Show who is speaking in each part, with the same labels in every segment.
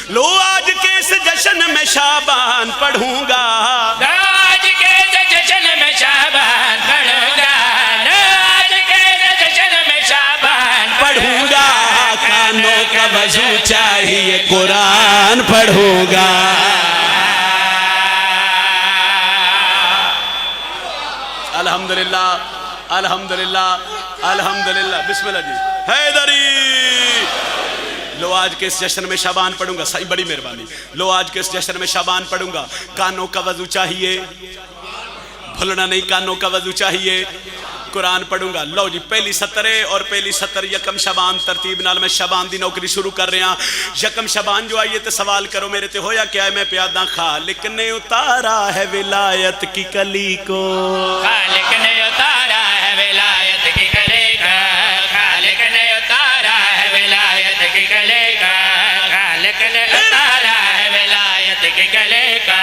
Speaker 1: لو آج کے اس جشن میں شابان پڑھوں گا،
Speaker 2: آج کے جشن میں شابان پڑھوں گا، آج کے جشن میں شابان
Speaker 1: پڑھوں گا، کانوں کا وضو چاہیے قرآن پڑھوں گا۔ الحمدللہ الحمدللہ الحمدللہ۔ بسم اللہ جی۔ حیدری لو آج کے اس جشن میں شابان پڑھوں گا، صحیح بڑی مہربانی، لو آج کے اس جشن میں شابان پڑھوں گا، کانوں کا وضو چاہیے، بھولنا نہیں، کانوں کا وضو چاہیے، قرآن پڑھوں گا۔ لو جی پہلی سطر ہے اور پہلی سطر یکم شابان، ترتیب نال میں شابان دی نوکری شروع کر رہے ہیں۔ یکم شابان جو آئیے تے سوال کرو میرے تے ہویا کیا ہے، میں پیادہ خالق نے اتارا ہے ولایت کی کلی کو،
Speaker 2: خالق نے اتارا ہے ولایت کی کلی کا، خالق نے اتارا ہے ولایت کی کلی کا، خالق نے اتارا ہے ولایت کی کلی کا،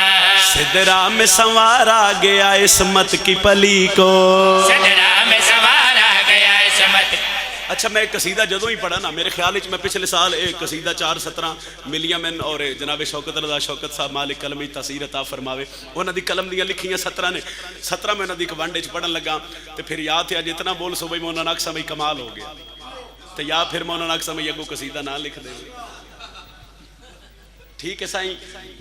Speaker 1: سدرا میں سنوارا گیا عصمت کی پلی کو،
Speaker 2: سدرا میں سنوارا گیا عصمت۔
Speaker 1: اچھا میں ایک قصیدہ جدوں ہی پڑھا نا، میرے خیال میں پچھلے سال ایک قصیدہ 4:17 ملیا من اور جناب شوکت رضا شوکت صاحب مالک قلمی تاثیر عطا فرماوے، انہاں دی قلم دیاں لکھیاں 17 نے، 17 میں انہاں دی ایک ونڈے چ پڑھن لگا تے پھر یاد ہے جتنا بول سو بھئی مولانا اقصی بھئی کمال ہو گیا، تو یا پھر مولانا اقصی بھئی اگو قصیدہ نہ لکھ دے۔ ٹھیک ہے سائیں،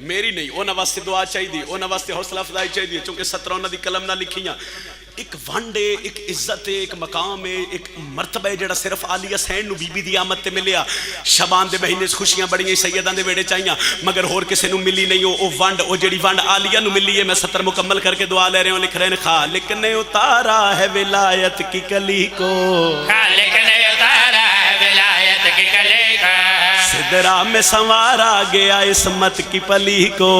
Speaker 1: میری نہیں، انہاں واسطے دعا چاہیے، انہاں واسطے حوصلہ افزائی چاہیے، چونکہ 17 انہاں دی قلم نہ لکھیاں۔ ایک وانڈے، ایک عزت ہے، ایک مقام ہے، ایک مرتبہ ہے جڑا صرف علی حسین نو بی بی دی آمد تے ملیا۔ شابان دے مہینے خوشیاں بڑیاں سیداں دے ویڑے چاہیاں، مگر ہور کسے نو ملی نہیں او وانڈ، او جڑی وانڈ عالیہ نو ملی ہے۔ میں 17 مکمل کر کے دعا لے رہے ہوں، لکھ رہے ہیں خالق نے اتارا ہے ولایت کی کلی کو،
Speaker 2: خالق نے اتارا ہے ولایت کی کلی کا،
Speaker 1: سدرا میں سنوارا گیا عصمت کی پلی کو،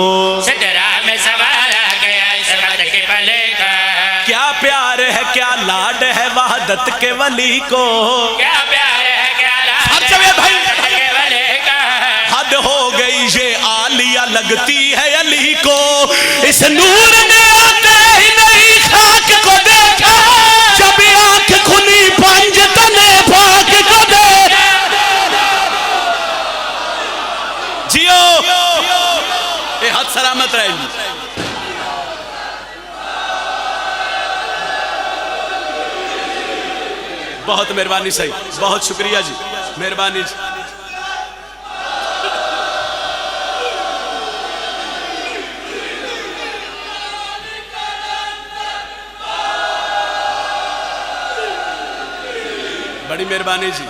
Speaker 2: سدرا میں سنوارا گیا عصمت کی پلی کا،
Speaker 1: کیا پیار ہے کیا لاڈ ہے وحدت کے ولی کو،
Speaker 2: کیا پیار ہے کیا لاڈ ہے وحدت کے ولی کا،
Speaker 1: حد ہو گئی یہ عالیہ لگتی ہے علی کو، اس نور نے آتے ہی نہیں خاک کو دیکھا، جب آنکھ کھلی پنج تنے پاک کو دیکھا۔ جیو اے حد سلامت رہے گی۔ بہت مہربانی صحیح، بہت شکریہ جی، مہربانی جی۔ بڑی مہربانی جی۔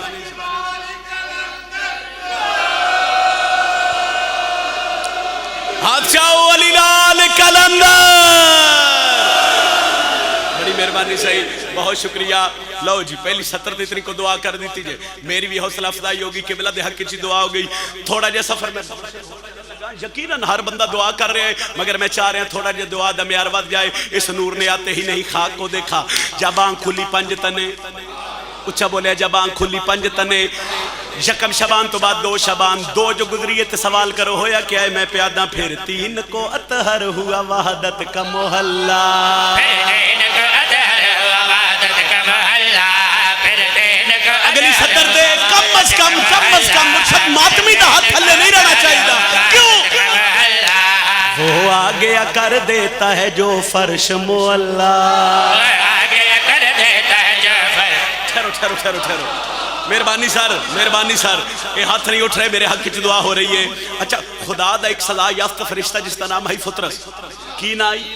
Speaker 1: ہاتھ چاہو علی لال کلندر، بڑی مہربانی صحیح، بہت شکریہ۔ لو جی پہلی سطر اتنی کو دعا کر دیتی جے، میری بھی حوصلہ افزائی ہوگی، قبلہ دے حق کی دعا ہو گئی۔ تھوڑا جے سفر میں یقیناً ہر بندہ دعا کر رہے ہیں، مگر میں چاہ رہے ہیں تھوڑا جے دعا دا معیار ود جائے۔ اس نور نے آتے ہی نہیں خاک کو دیکھا، جب آنکھ کھلی پنج تنے، اچھا بولے جب آنکھ کھلی پنج تنے، یکم شابان تو بعد 2 شابان، 2 جو گزریے تے سوال کرو ہویا کیا ہے، میں پیادہ پھر 3 کو اطہر ہوا وحدت کا محلہ،
Speaker 2: پھر 3 کو اطہر ہوا وحدت کا محلہ، پھر 3 کو
Speaker 1: اگلی سطر دے کم از کم مرشد ماتمی دا ہاتھ تھلے نہیں رہنا چاہیے، کیوں؟ وہ آگیا کر دیتا ہے جو فرش معلا،
Speaker 2: آگیا کر دیتا ہے جو فرش۔
Speaker 1: ٹھہرو مہربانی سر، یہ ہاتھ نہیں اٹھ رہے، میرے حق کی دعا ہو رہی ہے۔ اچھا خدا دا ایک سزا یافتہ فرشتہ جس کا نام ہے فطرس، کی نہ آئی؟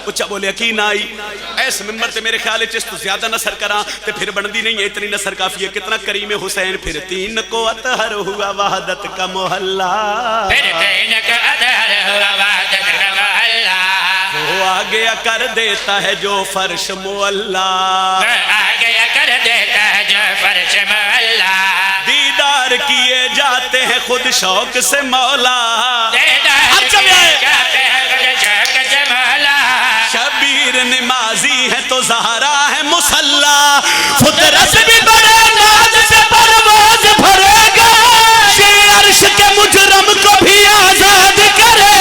Speaker 1: اچھا بولے کی نہ آئی؟ ایس ممبر تے میرے خیال ہے تو زیادہ نصر کراں تے پھر بندی نہیں ہے، اتنی نصر کافی ہے۔ کتنا کریم حسین، پھر 3 کو اطہر ہوا وحدت کا محلہ،
Speaker 2: پھر 3 کو اطہر ہوا وحدت کا محلہ،
Speaker 1: وہ آگیا کر دیتا ہے جو فرش معلا،
Speaker 2: آگیا کر دیتا ہے جو فرش معلا،
Speaker 1: دیدار کیے جاتے ہیں خود شوق سے مولا،
Speaker 2: دیدار کیے جاتے ہیں خود شوق سے مولا،
Speaker 1: شبیر نمازی ہے تو زہرا ہے مسلح، فطرت بھی بڑے ناز سے پرواز بھرے گا، یہ عرش کے مجرم کو بھی آزاد کرے،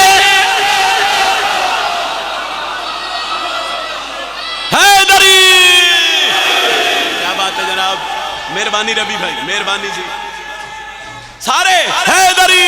Speaker 1: حیدری کیا بات ہے جناب، مہربانی ربی بھائی، مہربانی جی، سارے حیدری